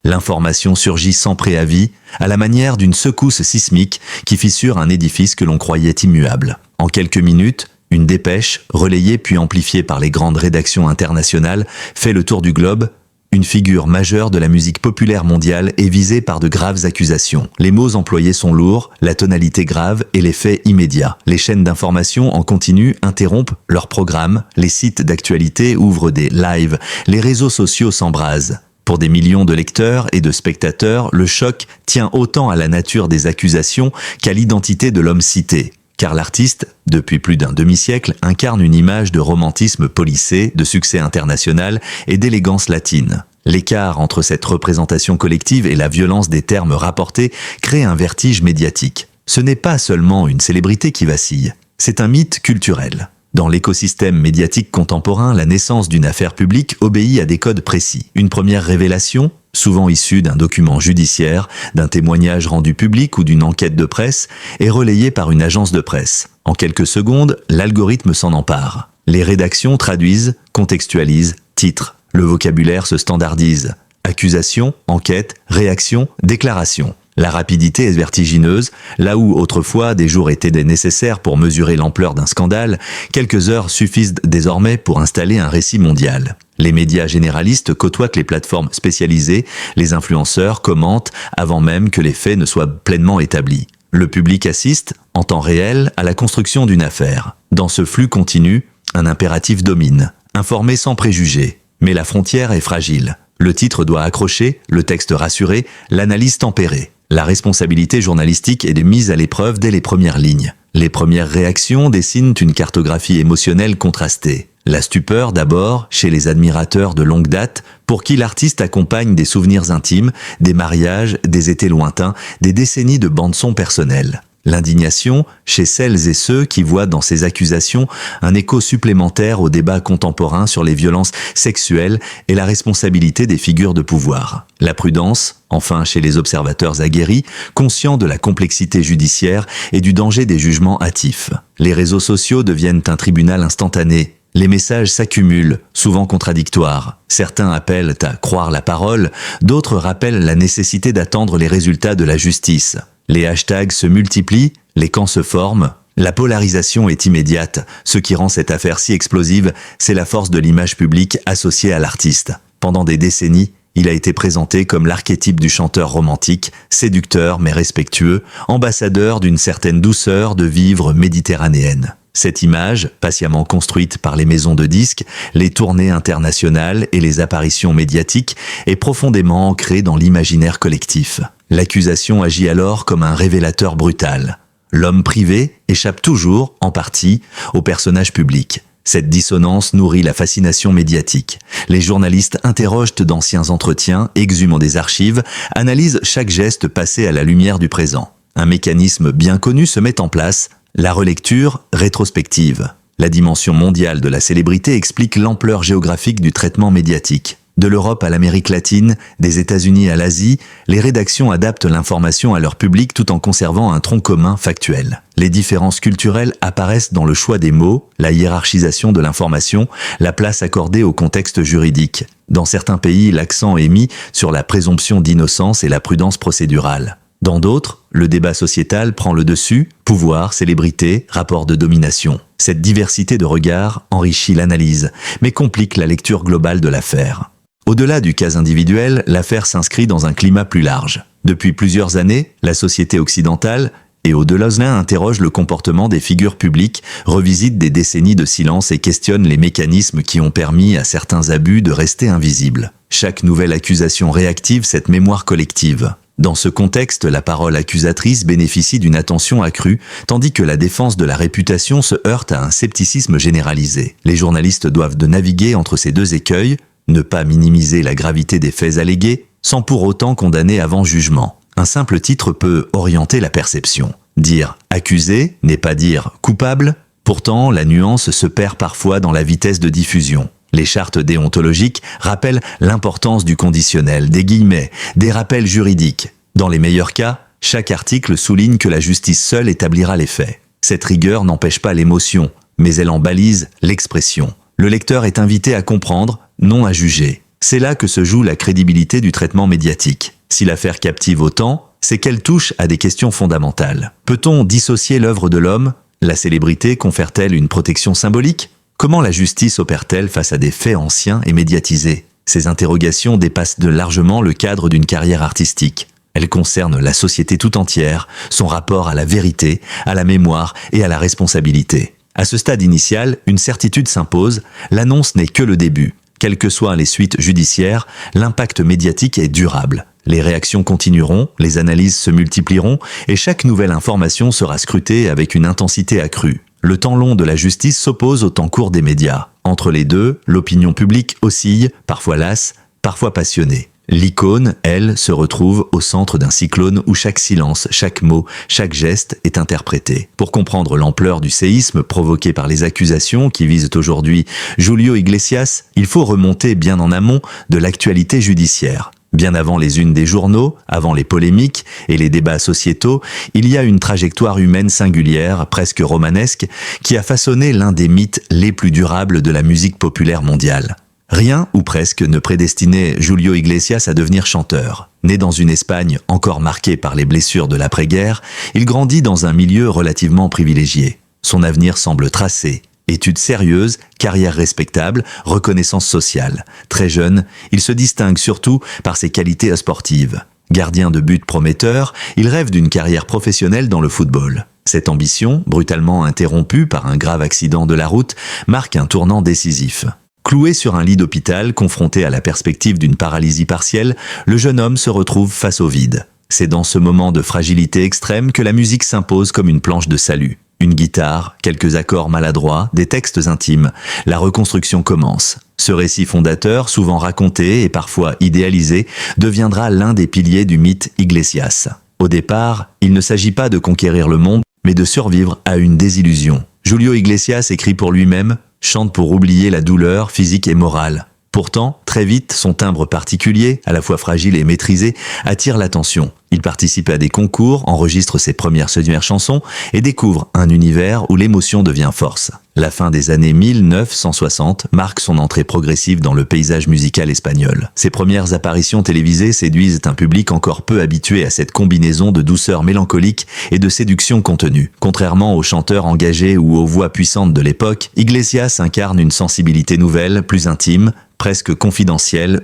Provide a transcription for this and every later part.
L'information surgit sans préavis, à la manière d'une secousse sismique qui fissure un édifice que l'on croyait immuable. En quelques minutes, une dépêche, relayée puis amplifiée par les grandes rédactions internationales, fait le tour du globe. Une figure majeure de la musique populaire mondiale est visée par de graves accusations. Les mots employés sont lourds, la tonalité grave et les faits immédiats. Les chaînes d'information en continu interrompent leurs programmes, les sites d'actualité ouvrent des lives, les réseaux sociaux s'embrasent. Pour des millions de lecteurs et de spectateurs, le choc tient autant à la nature des accusations qu'à l'identité de l'homme cité. Car l'artiste, depuis plus d'un demi-siècle, incarne une image de romantisme policé, de succès international et d'élégance latine. L'écart entre cette représentation collective et la violence des termes rapportés crée un vertige médiatique. Ce n'est pas seulement une célébrité qui vacille, c'est un mythe culturel. Dans l'écosystème médiatique contemporain, la naissance d'une affaire publique obéit à des codes précis. Une première révélation, souvent issue d'un document judiciaire, d'un témoignage rendu public ou d'une enquête de presse, est relayée par une agence de presse. En quelques secondes, l'algorithme s'en empare. Les rédactions traduisent, contextualisent, titrent. Le vocabulaire se standardise. Accusation, enquête, réaction, déclaration. La rapidité est vertigineuse, là où autrefois des jours étaient nécessaires pour mesurer l'ampleur d'un scandale, quelques heures suffisent désormais pour installer un récit mondial. Les médias généralistes côtoient les plateformes spécialisées, les influenceurs commentent avant même que les faits ne soient pleinement établis. Le public assiste, en temps réel, à la construction d'une affaire. Dans ce flux continu, un impératif domine, informer sans préjugés. Mais la frontière est fragile. Le titre doit accrocher, le texte rassurer, l'analyse tempérer. La responsabilité journalistique est mise à l'épreuve dès les premières lignes. Les premières réactions dessinent une cartographie émotionnelle contrastée. La stupeur d'abord chez les admirateurs de longue date pour qui l'artiste accompagne des souvenirs intimes, des mariages, des étés lointains, des décennies de bande-son personnelle. L'indignation chez celles et ceux qui voient dans ces accusations un écho supplémentaire au débat contemporain sur les violences sexuelles et la responsabilité des figures de pouvoir. La prudence, enfin chez les observateurs aguerris, conscients de la complexité judiciaire et du danger des jugements hâtifs. Les réseaux sociaux deviennent un tribunal instantané. Les messages s'accumulent, souvent contradictoires. Certains appellent à croire la parole, d'autres rappellent la nécessité d'attendre les résultats de la justice. Les hashtags se multiplient, les camps se forment, la polarisation est immédiate. Ce qui rend cette affaire si explosive, c'est la force de l'image publique associée à l'artiste. Pendant des décennies, il a été présenté comme l'archétype du chanteur romantique, séducteur mais respectueux, ambassadeur d'une certaine douceur de vivre méditerranéenne. Cette image, patiemment construite par les maisons de disques, les tournées internationales et les apparitions médiatiques, est profondément ancrée dans l'imaginaire collectif. L'accusation agit alors comme un révélateur brutal. L'homme privé échappe toujours, en partie, au personnage public. Cette dissonance nourrit la fascination médiatique. Les journalistes interrogent d'anciens entretiens, exhument des archives, analysent chaque geste passé à la lumière du présent. Un mécanisme bien connu se met en place, la relecture rétrospective. La dimension mondiale de la célébrité explique l'ampleur géographique du traitement médiatique. De l'Europe à l'Amérique latine, des États-Unis à l'Asie, les rédactions adaptent l'information à leur public tout en conservant un tronc commun factuel. Les différences culturelles apparaissent dans le choix des mots, la hiérarchisation de l'information, la place accordée au contexte juridique. Dans certains pays, l'accent est mis sur la présomption d'innocence et la prudence procédurale. Dans d'autres, le débat sociétal prend le dessus, pouvoir, célébrité, rapport de domination. Cette diversité de regards enrichit l'analyse, mais complique la lecture globale de l'affaire. Au-delà du cas individuel, l'affaire s'inscrit dans un climat plus large. Depuis plusieurs années, la société occidentale et au-delà interroge le comportement des figures publiques, revisite des décennies de silence et questionne les mécanismes qui ont permis à certains abus de rester invisibles. Chaque nouvelle accusation réactive cette mémoire collective. Dans ce contexte, la parole accusatrice bénéficie d'une attention accrue, tandis que la défense de la réputation se heurte à un scepticisme généralisé. Les journalistes doivent naviguer entre ces deux écueils, ne pas minimiser la gravité des faits allégués, sans pour autant condamner avant jugement. Un simple titre peut orienter la perception. Dire « accusé » n'est pas dire « coupable », pourtant la nuance se perd parfois dans la vitesse de diffusion. Les chartes déontologiques rappellent l'importance du conditionnel, des guillemets, des rappels juridiques. Dans les meilleurs cas, chaque article souligne que la justice seule établira les faits. Cette rigueur n'empêche pas l'émotion, mais elle en balise l'expression. Le lecteur est invité à comprendre, non à juger. C'est là que se joue la crédibilité du traitement médiatique. Si l'affaire captive autant, c'est qu'elle touche à des questions fondamentales. Peut-on dissocier l'œuvre de l'homme? La célébrité confère-t-elle une protection symbolique? Comment la justice opère-t-elle face à des faits anciens et médiatisés? Ces interrogations dépassent largement le cadre d'une carrière artistique. Elles concernent la société tout entière, son rapport à la vérité, à la mémoire et à la responsabilité. À ce stade initial, une certitude s'impose, l'annonce n'est que le début. Quelles que soient les suites judiciaires, l'impact médiatique est durable. Les réactions continueront, les analyses se multiplieront et chaque nouvelle information sera scrutée avec une intensité accrue. Le temps long de la justice s'oppose au temps court des médias. Entre les deux, l'opinion publique oscille, parfois lasse, parfois passionnée. L'icône, elle, se retrouve au centre d'un cyclone où chaque silence, chaque mot, chaque geste est interprété. Pour comprendre l'ampleur du séisme provoqué par les accusations qui visent aujourd'hui Julio Iglesias, il faut remonter bien en amont de l'actualité judiciaire. Bien avant les unes des journaux, avant les polémiques et les débats sociétaux, il y a une trajectoire humaine singulière, presque romanesque, qui a façonné l'un des mythes les plus durables de la musique populaire mondiale. Rien, ou presque, ne prédestinait Julio Iglesias à devenir chanteur. Né dans une Espagne encore marquée par les blessures de l'après-guerre, il grandit dans un milieu relativement privilégié. Son avenir semble tracé. Études sérieuses, carrière respectable, reconnaissance sociale. Très jeune, il se distingue surtout par ses qualités sportives. Gardien de but prometteur, il rêve d'une carrière professionnelle dans le football. Cette ambition, brutalement interrompue par un grave accident de la route, marque un tournant décisif. Cloué sur un lit d'hôpital, confronté à la perspective d'une paralysie partielle, le jeune homme se retrouve face au vide. C'est dans ce moment de fragilité extrême que la musique s'impose comme une planche de salut. Une guitare, quelques accords maladroits, des textes intimes. La reconstruction commence. Ce récit fondateur, souvent raconté et parfois idéalisé, deviendra l'un des piliers du mythe Iglesias. Au départ, il ne s'agit pas de conquérir le monde, mais de survivre à une désillusion. Julio Iglesias écrit pour lui-même, chante pour oublier la douleur physique et morale. Pourtant, très vite, son timbre particulier, à la fois fragile et maîtrisé, attire l'attention. Il participe à des concours, enregistre ses premières chansons et découvre un univers où l'émotion devient force. La fin des années 1960 marque son entrée progressive dans le paysage musical espagnol. Ses premières apparitions télévisées séduisent un public encore peu habitué à cette combinaison de douceur mélancolique et de séduction contenue. Contrairement aux chanteurs engagés ou aux voix puissantes de l'époque, Iglesias incarne une sensibilité nouvelle, plus intime, presque confidentielle,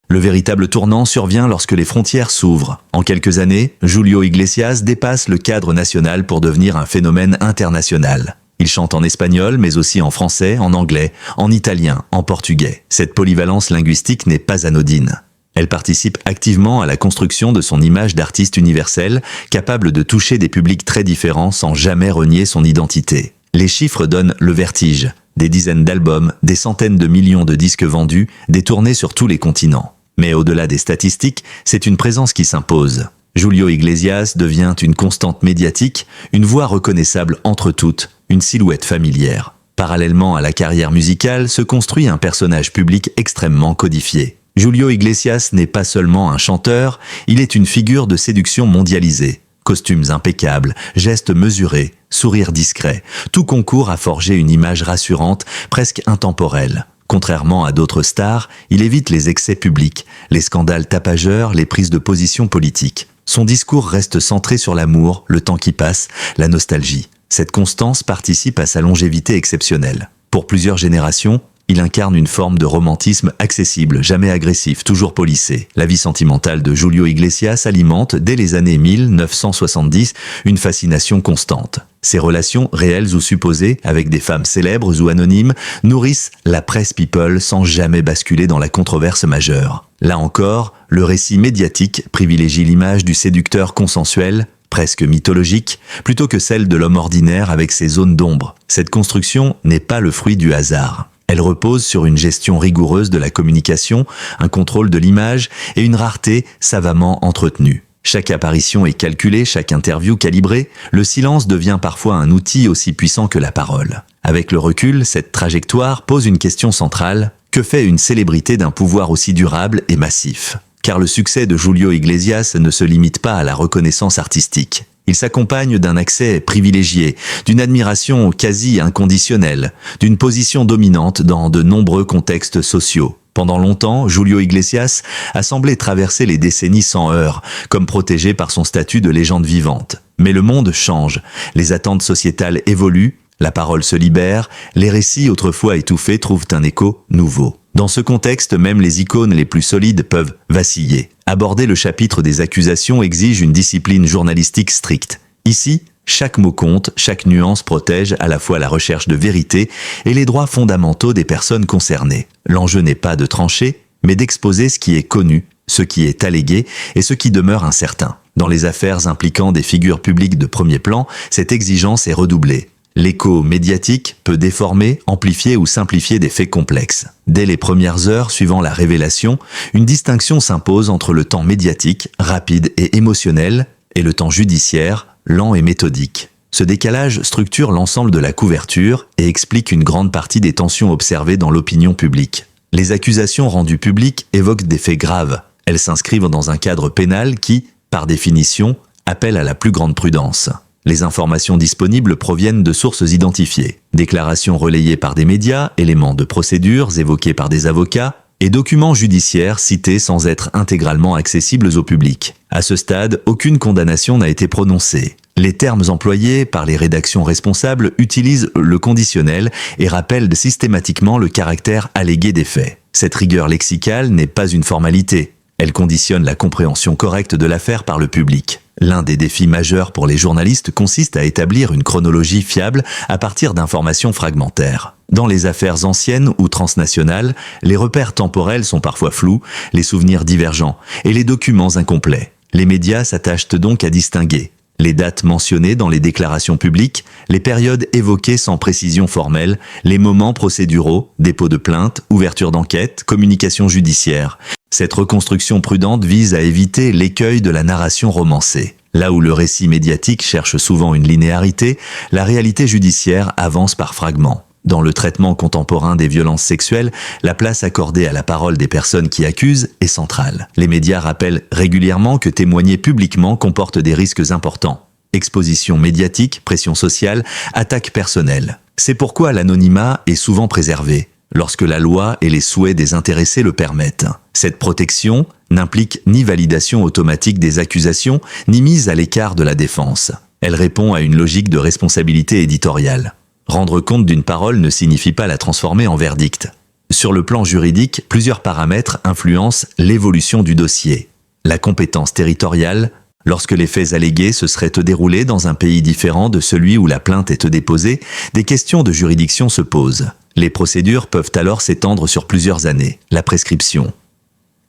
Le véritable tournant survient lorsque les frontières s'ouvrent. En quelques années, Julio Iglesias dépasse le cadre national pour devenir un phénomène international. Il chante en espagnol, mais aussi en français, en anglais, en italien, en portugais. Cette polyvalence linguistique n'est pas anodine. Elle participe activement à la construction de son image d'artiste universel, capable de toucher des publics très différents sans jamais renier son identité. Les chiffres donnent le vertige. Des dizaines d'albums, des centaines de millions de disques vendus, des tournées sur tous les continents. Mais au-delà des statistiques, c'est une présence qui s'impose. Julio Iglesias devient une constante médiatique, une voix reconnaissable entre toutes, une silhouette familière. Parallèlement à la carrière musicale, se construit un personnage public extrêmement codifié. Julio Iglesias n'est pas seulement un chanteur, il est une figure de séduction mondialisée. Costumes impeccables, gestes mesurés, sourires discrets, tout concourt à forger une image rassurante, presque intemporelle. Contrairement à d'autres stars, il évite les excès publics, les scandales tapageurs, les prises de position politiques. Son discours reste centré sur l'amour, le temps qui passe, la nostalgie. Cette constance participe à sa longévité exceptionnelle. Pour plusieurs générations, il incarne une forme de romantisme accessible, jamais agressif, toujours policé. La vie sentimentale de Julio Iglesias alimente, dès les années 1970, une fascination constante. Ses relations, réelles ou supposées, avec des femmes célèbres ou anonymes, nourrissent la presse people sans jamais basculer dans la controverse majeure. Là encore, le récit médiatique privilégie l'image du séducteur consensuel, presque mythologique, plutôt que celle de l'homme ordinaire avec ses zones d'ombre. Cette construction n'est pas le fruit du hasard. Elle repose sur une gestion rigoureuse de la communication, un contrôle de l'image et une rareté savamment entretenue. Chaque apparition est calculée, chaque interview calibrée, le silence devient parfois un outil aussi puissant que la parole. Avec le recul, cette trajectoire pose une question centrale. Que fait une célébrité d'un pouvoir aussi durable et massif ? Car le succès de Julio Iglesias ne se limite pas à la reconnaissance artistique. Il s'accompagne d'un accès privilégié, d'une admiration quasi inconditionnelle, d'une position dominante dans de nombreux contextes sociaux. Pendant longtemps, Julio Iglesias a semblé traverser les décennies sans heurts, comme protégé par son statut de légende vivante. Mais le monde change, les attentes sociétales évoluent, la parole se libère, les récits autrefois étouffés trouvent un écho nouveau. Dans ce contexte, même les icônes les plus solides peuvent vaciller. Aborder le chapitre des accusations exige une discipline journalistique stricte. Ici, chaque mot compte, chaque nuance protège à la fois la recherche de vérité et les droits fondamentaux des personnes concernées. L'enjeu n'est pas de trancher, mais d'exposer ce qui est connu, ce qui est allégué et ce qui demeure incertain. Dans les affaires impliquant des figures publiques de premier plan, cette exigence est redoublée. L'écho médiatique peut déformer, amplifier ou simplifier des faits complexes. Dès les premières heures suivant la révélation, une distinction s'impose entre le temps médiatique, rapide et émotionnel, et le temps judiciaire, lent et méthodique. Ce décalage structure l'ensemble de la couverture et explique une grande partie des tensions observées dans l'opinion publique. Les accusations rendues publiques évoquent des faits graves. Elles s'inscrivent dans un cadre pénal qui, par définition, appelle à la plus grande prudence. Les informations disponibles proviennent de sources identifiées, déclarations relayées par des médias, éléments de procédures évoqués par des avocats, et documents judiciaires cités sans être intégralement accessibles au public. À ce stade, aucune condamnation n'a été prononcée. Les termes employés par les rédactions responsables utilisent le conditionnel et rappellent systématiquement le caractère allégué des faits. Cette rigueur lexicale n'est pas une formalité. Elle conditionne la compréhension correcte de l'affaire par le public. L'un des défis majeurs pour les journalistes consiste à établir une chronologie fiable à partir d'informations fragmentaires. Dans les affaires anciennes ou transnationales, les repères temporels sont parfois flous, les souvenirs divergents et les documents incomplets. Les médias s'attachent donc à distinguer les dates mentionnées dans les déclarations publiques, les périodes évoquées sans précision formelle, les moments procéduraux, dépôt de plainte, ouverture d'enquête, communication judiciaire. Cette reconstruction prudente vise à éviter l'écueil de la narration romancée. Là où le récit médiatique cherche souvent une linéarité, la réalité judiciaire avance par fragments. Dans le traitement contemporain des violences sexuelles, la place accordée à la parole des personnes qui accusent est centrale. Les médias rappellent régulièrement que témoigner publiquement comporte des risques importants. Exposition médiatique, pression sociale, attaque personnelle. C'est pourquoi l'anonymat est souvent préservé, lorsque la loi et les souhaits des intéressés le permettent. Cette protection n'implique ni validation automatique des accusations, ni mise à l'écart de la défense. Elle répond à une logique de responsabilité éditoriale. Rendre compte d'une parole ne signifie pas la transformer en verdict. Sur le plan juridique, plusieurs paramètres influencent l'évolution du dossier. La compétence territoriale, lorsque les faits allégués se seraient déroulés dans un pays différent de celui où la plainte est déposée, des questions de juridiction se posent. Les procédures peuvent alors s'étendre sur plusieurs années. La prescription.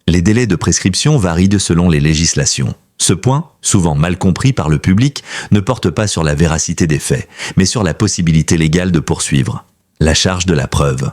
Les délais de prescription varient selon les législations. Ce point, souvent mal compris par le public, ne porte pas sur la véracité des faits, mais sur la possibilité légale de poursuivre. La charge de la preuve.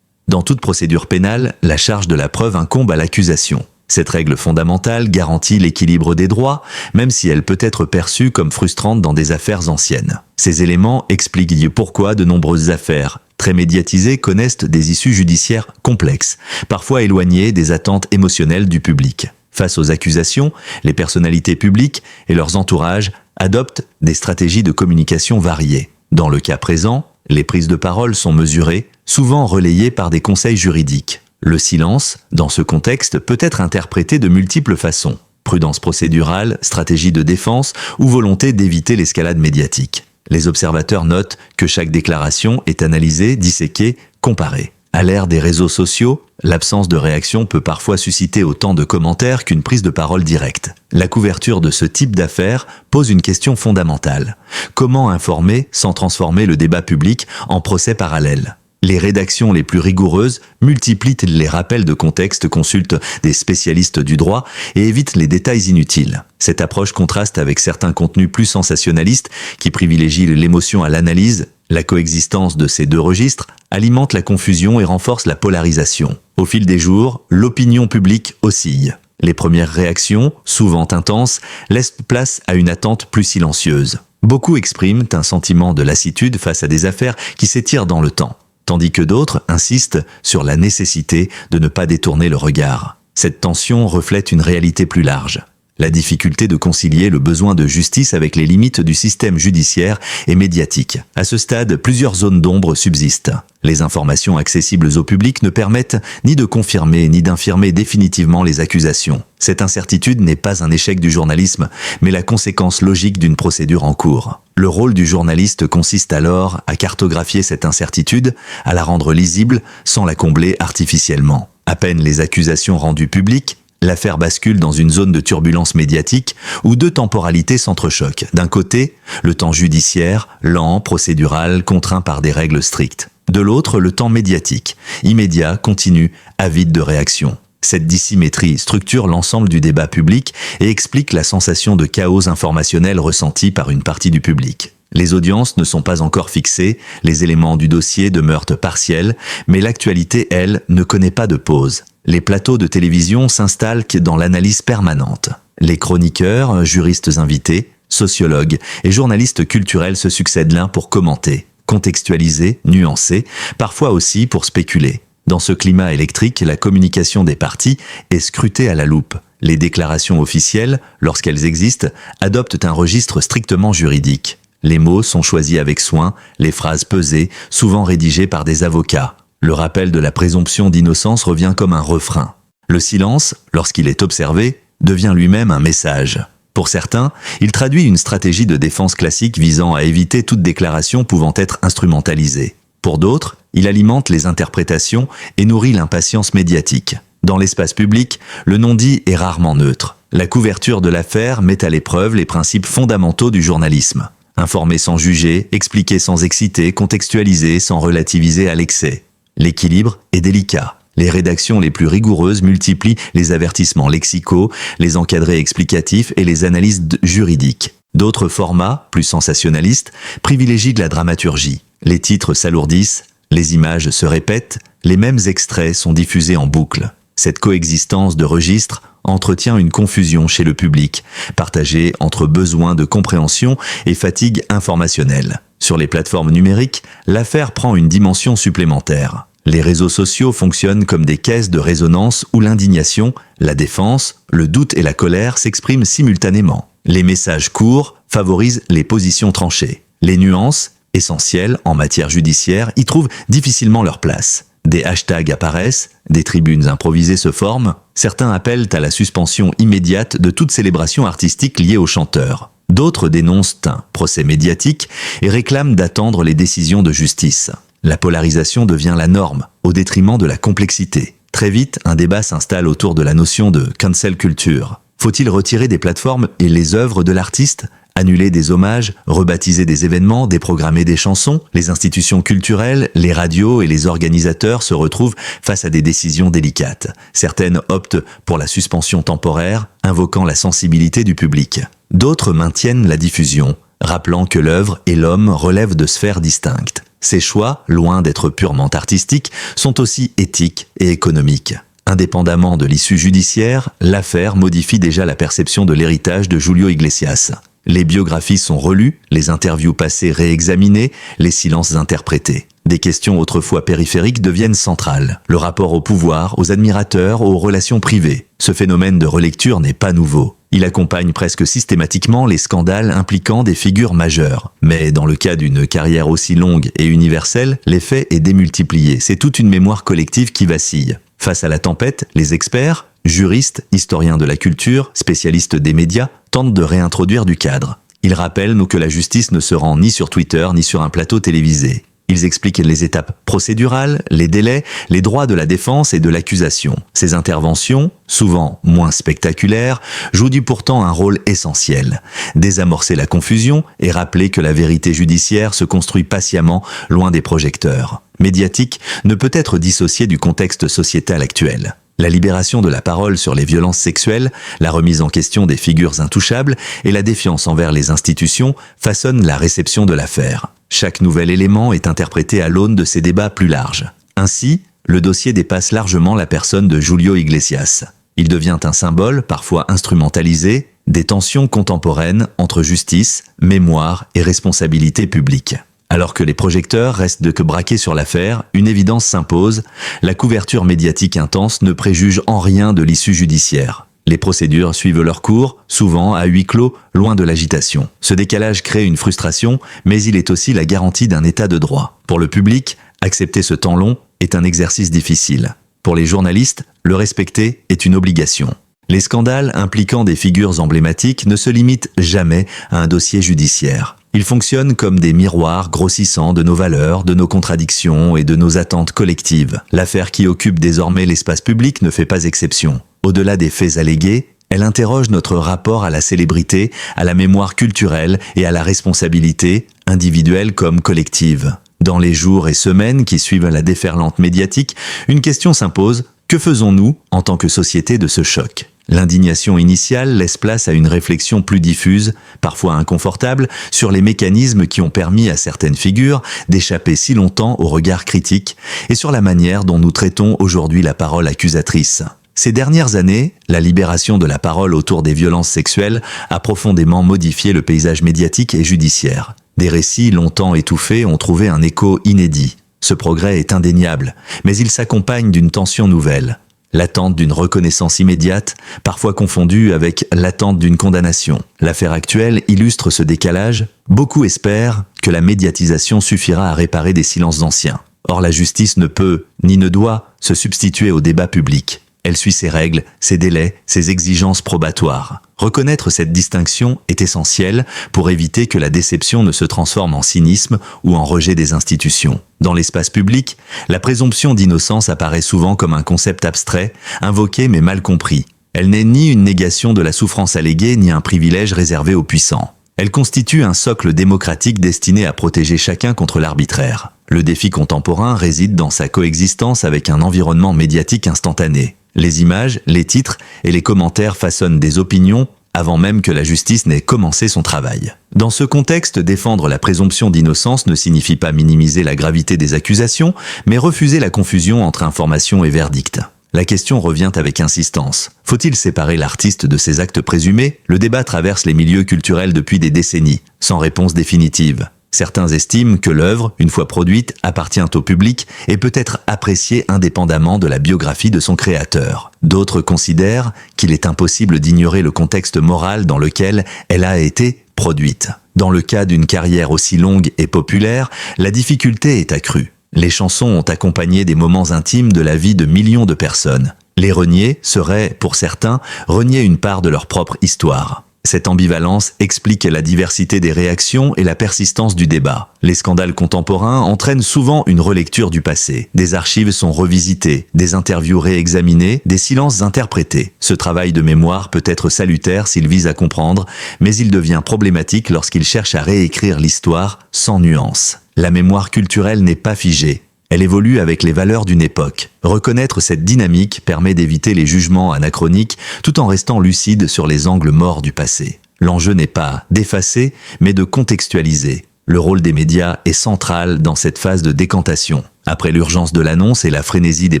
Dans toute procédure pénale, la charge de la preuve incombe à l'accusation. Cette règle fondamentale garantit l'équilibre des droits, même si elle peut être perçue comme frustrante dans des affaires anciennes. Ces éléments expliquent pourquoi de nombreuses affaires très médiatisées connaissent des issues judiciaires complexes, parfois éloignées des attentes émotionnelles du public. Face aux accusations, les personnalités publiques et leurs entourages adoptent des stratégies de communication variées. Dans le cas présent, les prises de parole sont mesurées, souvent relayées par des conseils juridiques. Le silence, dans ce contexte, peut être interprété de multiples façons. Prudence procédurale, stratégie de défense ou volonté d'éviter l'escalade médiatique. Les observateurs notent que chaque déclaration est analysée, disséquée, comparée. À l'ère des réseaux sociaux, l'absence de réaction peut parfois susciter autant de commentaires qu'une prise de parole directe. La couverture de ce type d'affaires pose une question fondamentale. Comment informer sans transformer le débat public en procès parallèle ? Les rédactions les plus rigoureuses multiplient les rappels de contexte, consultent des spécialistes du droit et évitent les détails inutiles. Cette approche contraste avec certains contenus plus sensationnalistes qui privilégient l'émotion à l'analyse. La coexistence de ces deux registres alimente la confusion et renforce la polarisation. Au fil des jours, l'opinion publique oscille. Les premières réactions, souvent intenses, laissent place à une attente plus silencieuse. Beaucoup expriment un sentiment de lassitude face à des affaires qui s'étirent dans le temps, tandis que d'autres insistent sur la nécessité de ne pas détourner le regard. Cette tension reflète une réalité plus large. La difficulté de concilier le besoin de justice avec les limites du système judiciaire et médiatique. À ce stade, plusieurs zones d'ombre subsistent. Les informations accessibles au public ne permettent ni de confirmer ni d'infirmer définitivement les accusations. Cette incertitude n'est pas un échec du journalisme, mais la conséquence logique d'une procédure en cours. Le rôle du journaliste consiste alors à cartographier cette incertitude, à la rendre lisible sans la combler artificiellement. À peine les accusations rendues publiques, l'affaire bascule dans une zone de turbulence médiatique où deux temporalités s'entrechoquent. D'un côté, le temps judiciaire, lent, procédural, contraint par des règles strictes. De l'autre, le temps médiatique, immédiat, continu, avide de réaction. Cette dissymétrie structure l'ensemble du débat public et explique la sensation de chaos informationnel ressentie par une partie du public. Les audiences ne sont pas encore fixées, les éléments du dossier demeurent partiels, mais l'actualité, elle, ne connaît pas de pause. Les plateaux de télévision s'installent dans l'analyse permanente. Les chroniqueurs, juristes invités, sociologues et journalistes culturels se succèdent l'un pour commenter, contextualiser, nuancer, parfois aussi pour spéculer. Dans ce climat électrique, la communication des partis est scrutée à la loupe. Les déclarations officielles, lorsqu'elles existent, adoptent un registre strictement juridique. Les mots sont choisis avec soin, les phrases pesées, souvent rédigées par des avocats. Le rappel de la présomption d'innocence revient comme un refrain. Le silence, lorsqu'il est observé, devient lui-même un message. Pour certains, il traduit une stratégie de défense classique visant à éviter toute déclaration pouvant être instrumentalisée. Pour d'autres, il alimente les interprétations et nourrit l'impatience médiatique. Dans l'espace public, le non-dit est rarement neutre. La couverture de l'affaire met à l'épreuve les principes fondamentaux du journalisme. Informer sans juger, expliquer sans exciter, contextualiser sans relativiser à l'excès. L'équilibre est délicat. Les rédactions les plus rigoureuses multiplient les avertissements lexicaux, les encadrés explicatifs et les analyses juridiques. D'autres formats, plus sensationnalistes, privilégient de la dramaturgie. Les titres s'alourdissent, les images se répètent, les mêmes extraits sont diffusés en boucle. Cette coexistence de registres entretient une confusion chez le public, partagée entre besoin de compréhension et fatigue informationnelle. Sur les plateformes numériques, l'affaire prend une dimension supplémentaire. Les réseaux sociaux fonctionnent comme des caisses de résonance où l'indignation, la défense, le doute et la colère s'expriment simultanément. Les messages courts favorisent les positions tranchées. Les nuances, essentielles en matière judiciaire, y trouvent difficilement leur place. Des hashtags apparaissent, des tribunes improvisées se forment, certains appellent à la suspension immédiate de toute célébration artistique liée au chanteur. D'autres dénoncent un procès médiatique et réclament d'attendre les décisions de justice. La polarisation devient la norme, au détriment de la complexité. Très vite, un débat s'installe autour de la notion de cancel culture. Faut-il retirer des plateformes et les œuvres de l'artiste ? Annuler des hommages, rebaptiser des événements, déprogrammer des chansons? Les institutions culturelles, les radios et les organisateurs se retrouvent face à des décisions délicates. Certaines optent pour la suspension temporaire, invoquant la sensibilité du public. D'autres maintiennent la diffusion, rappelant que l'œuvre et l'homme relèvent de sphères distinctes. Ces choix, loin d'être purement artistiques, sont aussi éthiques et économiques. Indépendamment de l'issue judiciaire, l'affaire modifie déjà la perception de l'héritage de Julio Iglesias. Les biographies sont relues, les interviews passées réexaminées, les silences interprétés. Des questions autrefois périphériques deviennent centrales. Le rapport au pouvoir, aux admirateurs, aux relations privées. Ce phénomène de relecture n'est pas nouveau. Il accompagne presque systématiquement les scandales impliquant des figures majeures. Mais dans le cas d'une carrière aussi longue et universelle, l'effet est démultiplié. C'est toute une mémoire collective qui vacille. Face à la tempête, les experts, juristes, historiens de la culture, spécialistes des médias, tentent de réintroduire du cadre. Ils rappellent que la justice ne se rend ni sur Twitter ni sur un plateau télévisé. Ils expliquent les étapes procédurales, les délais, les droits de la défense et de l'accusation. Ces interventions, souvent moins spectaculaires, jouent pourtant un rôle essentiel. Désamorcer la confusion et rappeler que la vérité judiciaire se construit patiemment loin des projecteurs. Médiatique ne peut être dissociée du contexte sociétal actuel. La libération de la parole sur les violences sexuelles, la remise en question des figures intouchables et la défiance envers les institutions façonnent la réception de l'affaire. Chaque nouvel élément est interprété à l'aune de ces débats plus larges. Ainsi, le dossier dépasse largement la personne de Julio Iglesias. Il devient un symbole, parfois instrumentalisé, des tensions contemporaines entre justice, mémoire et responsabilité publique. Alors que les projecteurs restent que braqués sur l'affaire, une évidence s'impose, la couverture médiatique intense ne préjuge en rien de l'issue judiciaire. Les procédures suivent leur cours, souvent à huis clos, loin de l'agitation. Ce décalage crée une frustration, mais il est aussi la garantie d'un état de droit. Pour le public, accepter ce temps long est un exercice difficile. Pour les journalistes, le respecter est une obligation. Les scandales impliquant des figures emblématiques ne se limitent jamais à un dossier judiciaire. Ils fonctionnent comme des miroirs grossissants de nos valeurs, de nos contradictions et de nos attentes collectives. L'affaire qui occupe désormais l'espace public ne fait pas exception. Au-delà des faits allégués, elle interroge notre rapport à la célébrité, à la mémoire culturelle et à la responsabilité, individuelle comme collective. Dans les jours et semaines qui suivent la déferlante médiatique, une question s'impose: que faisons-nous en tant que société de ce choc ? L'indignation initiale laisse place à une réflexion plus diffuse, parfois inconfortable, sur les mécanismes qui ont permis à certaines figures d'échapper si longtemps au regard critique et sur la manière dont nous traitons aujourd'hui la parole accusatrice. Ces dernières années, la libération de la parole autour des violences sexuelles a profondément modifié le paysage médiatique et judiciaire. Des récits longtemps étouffés ont trouvé un écho inédit. Ce progrès est indéniable, mais il s'accompagne d'une tension nouvelle. L'attente d'une reconnaissance immédiate, parfois confondue avec l'attente d'une condamnation. L'affaire actuelle illustre ce décalage. Beaucoup espèrent que la médiatisation suffira à réparer des silences anciens. Or, la justice ne peut, ni ne doit, se substituer au débat public. Elle suit ses règles, ses délais, ses exigences probatoires. Reconnaître cette distinction est essentiel pour éviter que la déception ne se transforme en cynisme ou en rejet des institutions. Dans l'espace public, la présomption d'innocence apparaît souvent comme un concept abstrait, invoqué mais mal compris. Elle n'est ni une négation de la souffrance alléguée, ni un privilège réservé aux puissants. Elle constitue un socle démocratique destiné à protéger chacun contre l'arbitraire. Le défi contemporain réside dans sa coexistence avec un environnement médiatique instantané. Les images, les titres et les commentaires façonnent des opinions avant même que la justice n'ait commencé son travail. Dans ce contexte, défendre la présomption d'innocence ne signifie pas minimiser la gravité des accusations, mais refuser la confusion entre information et verdict. La question revient avec insistance. Faut-il séparer l'artiste de ses actes présumés ? Le débat traverse les milieux culturels depuis des décennies, sans réponse définitive. Certains estiment que l'œuvre, une fois produite, appartient au public et peut être appréciée indépendamment de la biographie de son créateur. D'autres considèrent qu'il est impossible d'ignorer le contexte moral dans lequel elle a été produite. Dans le cas d'une carrière aussi longue et populaire, la difficulté est accrue. Les chansons ont accompagné des moments intimes de la vie de millions de personnes. Les renier serait, pour certains, renier une part de leur propre histoire. Cette ambivalence explique la diversité des réactions et la persistance du débat. Les scandales contemporains entraînent souvent une relecture du passé. Des archives sont revisitées, des interviews réexaminées, des silences interprétés. Ce travail de mémoire peut être salutaire s'il vise à comprendre, mais il devient problématique lorsqu'il cherche à réécrire l'histoire sans nuance. La mémoire culturelle n'est pas figée. Elle évolue avec les valeurs d'une époque. Reconnaître cette dynamique permet d'éviter les jugements anachroniques tout en restant lucide sur les angles morts du passé. L'enjeu n'est pas d'effacer, mais de contextualiser. Le rôle des médias est central dans cette phase de décantation. Après l'urgence de l'annonce et la frénésie des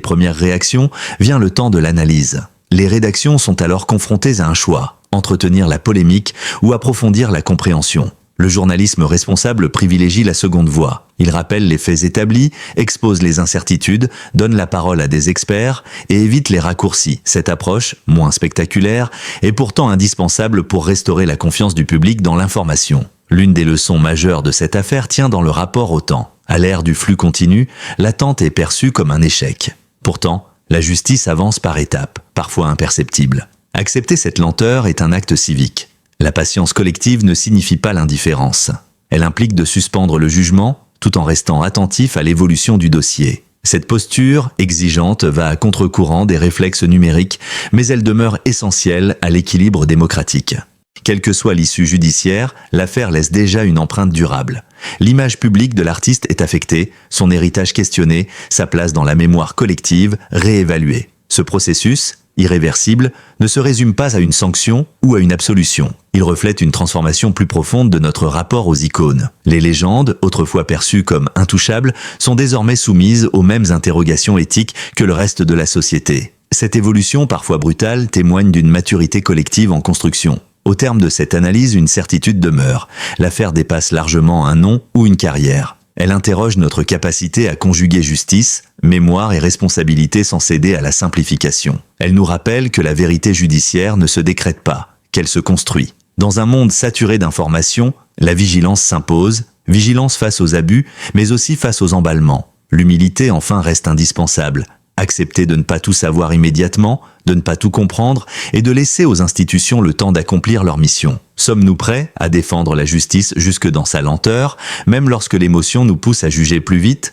premières réactions, vient le temps de l'analyse. Les rédactions sont alors confrontées à un choix, entretenir la polémique ou approfondir la compréhension. Le journalisme responsable privilégie la seconde voie. Il rappelle les faits établis, expose les incertitudes, donne la parole à des experts et évite les raccourcis. Cette approche, moins spectaculaire, est pourtant indispensable pour restaurer la confiance du public dans l'information. L'une des leçons majeures de cette affaire tient dans le rapport au temps. À l'ère du flux continu, l'attente est perçue comme un échec. Pourtant, la justice avance par étapes, parfois imperceptibles. Accepter cette lenteur est un acte civique. La patience collective ne signifie pas l'indifférence. Elle implique de suspendre le jugement tout en restant attentif à l'évolution du dossier. Cette posture exigeante va à contre-courant des réflexes numériques, mais elle demeure essentielle à l'équilibre démocratique. Quelle que soit l'issue judiciaire, l'affaire laisse déjà une empreinte durable. L'image publique de l'artiste est affectée, son héritage questionné, sa place dans la mémoire collective réévaluée. Ce processus, irréversible, ne se résume pas à une sanction ou à une absolution. Il reflète une transformation plus profonde de notre rapport aux icônes. Les légendes, autrefois perçues comme intouchables, sont désormais soumises aux mêmes interrogations éthiques que le reste de la société. Cette évolution, parfois brutale, témoigne d'une maturité collective en construction. Au terme de cette analyse, une certitude demeure. L'affaire dépasse largement un nom ou une carrière. Elle interroge notre capacité à conjuguer justice, mémoire et responsabilité sans céder à la simplification. Elle nous rappelle que la vérité judiciaire ne se décrète pas, qu'elle se construit. Dans un monde saturé d'informations, la vigilance s'impose, vigilance face aux abus, mais aussi face aux emballements. L'humilité enfin reste indispensable. Accepter de ne pas tout savoir immédiatement, de ne pas tout comprendre et de laisser aux institutions le temps d'accomplir leur mission. Sommes-nous prêts à défendre la justice jusque dans sa lenteur, même lorsque l'émotion nous pousse à juger plus vite ?